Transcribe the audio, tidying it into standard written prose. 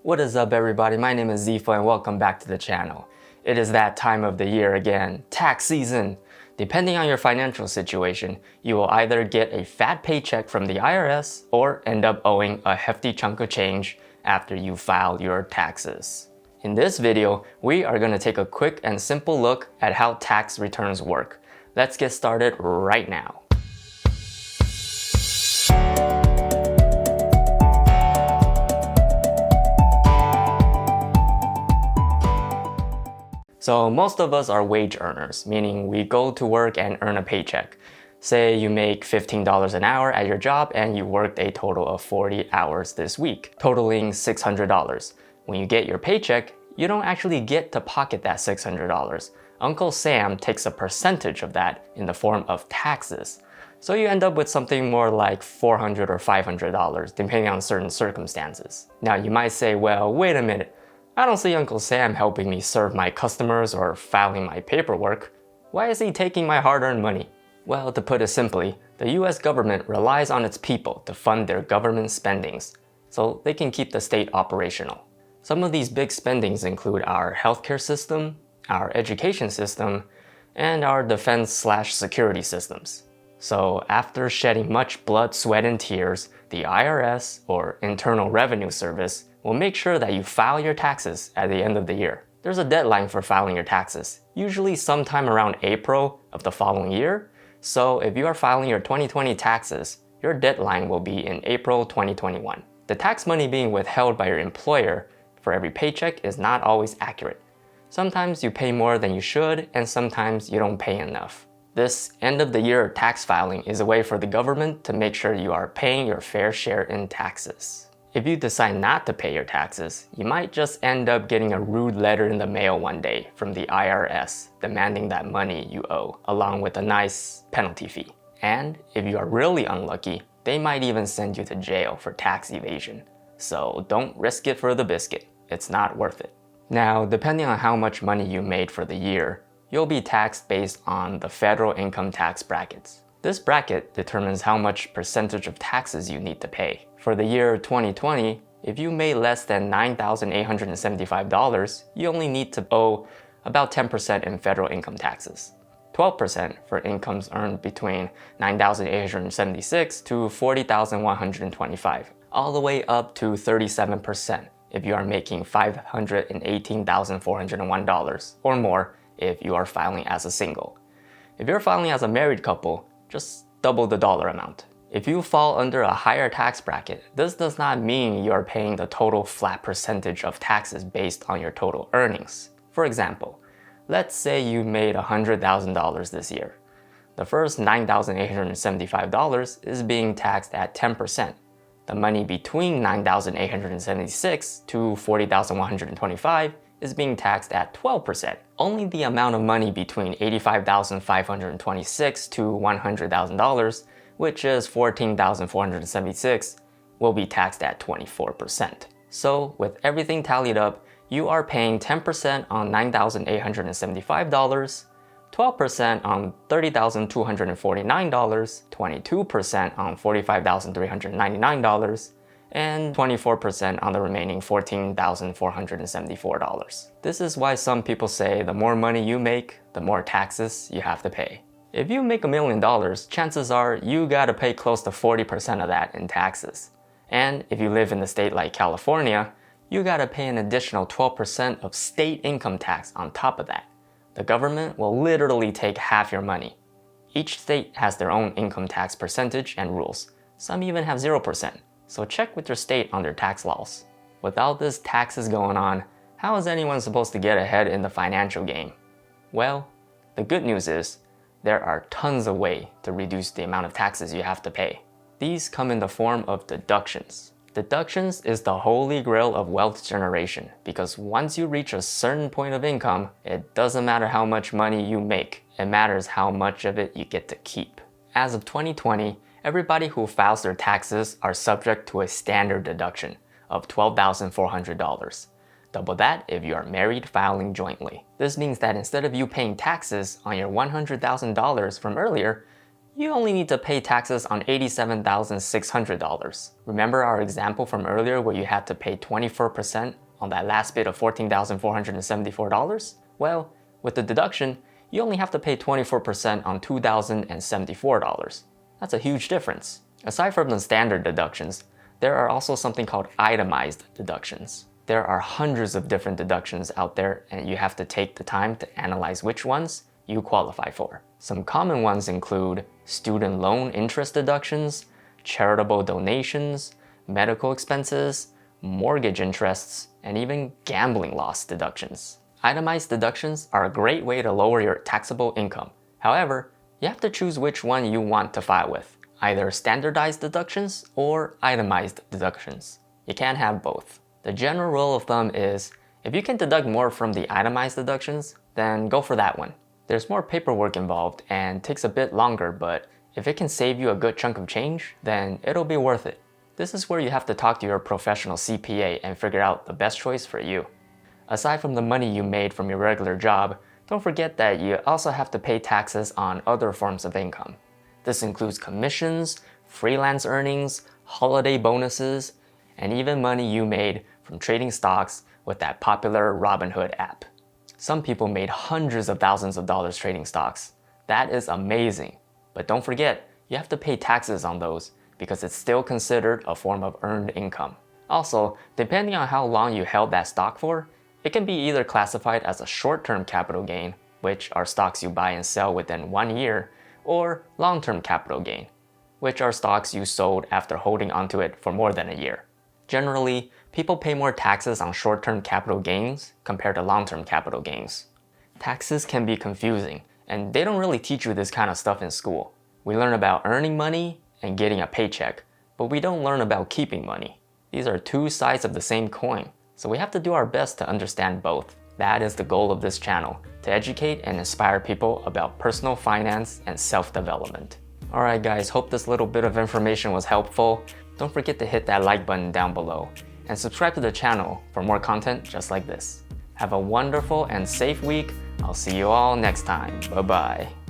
What is up, everybody? My name is Zifa and welcome back to the channel. It is that time of the year again, tax season. Depending on your financial situation, you will either get a fat paycheck from the IRS or end up owing a hefty chunk of change after you file your taxes. In this video, we are going to take a quick and simple look at how tax returns work. Let's get started right now. So most of us are wage earners, meaning we go to work and earn a paycheck. Say you make $15 an hour at your job and you worked a total of 40 hours this week, totaling $600. When you get your paycheck, you don't actually get to pocket that $600. Uncle Sam takes a percentage of that in the form of taxes. So you end up with something more like $400 or $500, depending on certain circumstances. Now you might say, well, wait a minute. I don't see Uncle Sam helping me serve my customers or filing my paperwork. Why is he taking my hard-earned money? Well, to put it simply, the US government relies on its people to fund their government spendings, so they can keep the state operational. Some of these big spendings include our healthcare system, our education system, and our defense/security systems. So after shedding much blood, sweat, and tears, the IRS, or Internal Revenue Service, will make sure that you file your taxes at the end of the year. There's a deadline for filing your taxes, usually sometime around April of the following year. So if you are filing your 2020 taxes, your deadline will be in April 2021. The tax money being withheld by your employer for every paycheck is not always accurate. Sometimes you pay more than you should, and sometimes you don't pay enough. This end of the year tax filing is a way for the government to make sure you are paying your fair share in taxes. If you decide not to pay your taxes, you might just end up getting a rude letter in the mail one day from the IRS demanding that money you owe, along with a nice penalty fee. And if you are really unlucky, they might even send you to jail for tax evasion. So don't risk it for the biscuit. It's not worth it. Now, depending on how much money you made for the year, you'll be taxed based on the federal income tax brackets. This bracket determines how much percentage of taxes you need to pay. For the year 2020, if you made less than $9,875, you only need to owe about 10% in federal income taxes, 12% for incomes earned between $9,876 to $40,125, all the way up to 37% if you are making $518,401 or more if you are filing as a single. If you're filing as a married couple, just double the dollar amount. If you fall under a higher tax bracket, this does not mean you are paying the total flat percentage of taxes based on your total earnings. For example, let's say you made $100,000 this year. The first $9,875 is being taxed at 10%. The money between $9,876 to $40,125 is being taxed at 12%. Only the amount of money between $85,526 to $100,000, which is $14,476, will be taxed at 24%. So with everything tallied up, you are paying 10% on $9,875, 12% on $30,249, 22% on $45,399, and 24% on the remaining $14,474. This is why some people say the more money you make, the more taxes you have to pay. If you make $1 million, chances are you gotta pay close to 40% of that in taxes. And if you live in a state like California, you gotta pay an additional 12% of state income tax on top of that. The government will literally take half your money. Each state has their own income tax percentage and rules. Some even have 0%. So check with your state on their tax laws. Without this taxes going on, how is anyone supposed to get ahead in the financial game? Well, the good news is, there are tons of ways to reduce the amount of taxes you have to pay. These come in the form of deductions. Deductions is the holy grail of wealth generation because once you reach a certain point of income, it doesn't matter how much money you make, it matters how much of it you get to keep. As of 2020, everybody who files their taxes are subject to a standard deduction of $12,400. Double that if you are married filing jointly. This means that instead of you paying taxes on your $100,000 from earlier, you only need to pay taxes on $87,600. Remember our example from earlier where you had to pay 24% on that last bit of $14,474? Well, with the deduction, you only have to pay 24% on $2,074. That's a huge difference. Aside from the standard deductions, there are also something called itemized deductions. There are hundreds of different deductions out there, and you have to take the time to analyze which ones you qualify for. Some common ones include student loan interest deductions, charitable donations, medical expenses, mortgage interests, and even gambling loss deductions. Itemized deductions are a great way to lower your taxable income. However, you have to choose which one you want to file with, either standardized deductions or itemized deductions. You can't have both. The general rule of thumb is, if you can deduct more from the itemized deductions, then go for that one. There's more paperwork involved and takes a bit longer, but if it can save you a good chunk of change, then it'll be worth it. This is where you have to talk to your professional CPA and figure out the best choice for you. Aside from the money you made from your regular job, don't forget that you also have to pay taxes on other forms of income. This includes commissions, freelance earnings, holiday bonuses, and even money you made from trading stocks with that popular Robinhood app. Some people made hundreds of thousands of dollars trading stocks. That is amazing. But don't forget, you have to pay taxes on those because it's still considered a form of earned income. Also, depending on how long you held that stock for, it can be either classified as a short-term capital gain, which are stocks you buy and sell within 1 year, or long-term capital gain, which are stocks you sold after holding onto it for more than a year. Generally, people pay more taxes on short-term capital gains compared to long-term capital gains. Taxes can be confusing, and they don't really teach you this kind of stuff in school. We learn about earning money and getting a paycheck, but we don't learn about keeping money. These are two sides of the same coin, so we have to do our best to understand both. That is the goal of this channel, to educate and inspire people about personal finance and self-development. Alright guys, hope this little bit of information was helpful. Don't forget to hit that like button down below and subscribe to the channel for more content just like this. Have a wonderful and safe week. I'll see you all next time. Bye-bye.